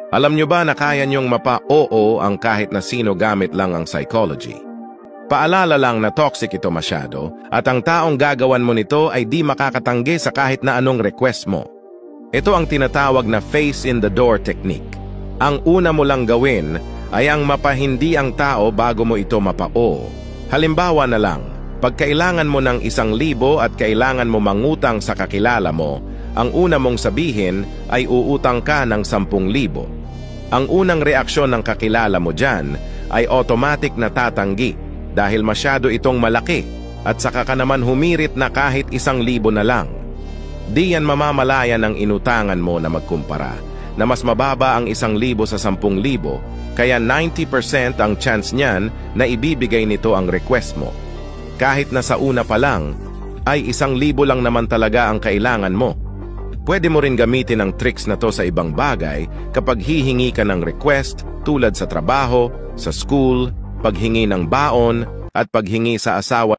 Alam nyo ba na kaya nyong mapa-oo ang kahit na sino gamit lang ang psychology? Paalala lang na toxic ito masyado at ang taong gagawan mo nito ay di makakatanggi sa kahit na anong request mo. Ito ang tinatawag na face in the door technique. Ang una mo lang gawin ay ang mapahindi ang tao bago mo ito mapa-oo. Halimbawa na lang, pag kailangan mo ng 1,000 at kailangan mo mangutang sa kakilala mo, ang una mong sabihin ay uutang ka ng 10,000. Ang unang reaksyon ng kakilala mo dyan ay automatic na tatanggi dahil masyado itong malaki at saka ka naman humirit na kahit 1,000 na lang. Di yan mamamalayan ng inutangan mo na magkumpara na mas mababa ang 1,000 sa 10,000 kaya 90% ang chance niyan na ibibigay nito ang request mo. Kahit na sa una pa lang ay 1,000 lang naman talaga ang kailangan mo. Pwede mo rin gamitin ang tricks na to sa ibang bagay kapag hihingi ka ng request tulad sa trabaho, sa school, paghingi ng baon, at paghingi sa asawa.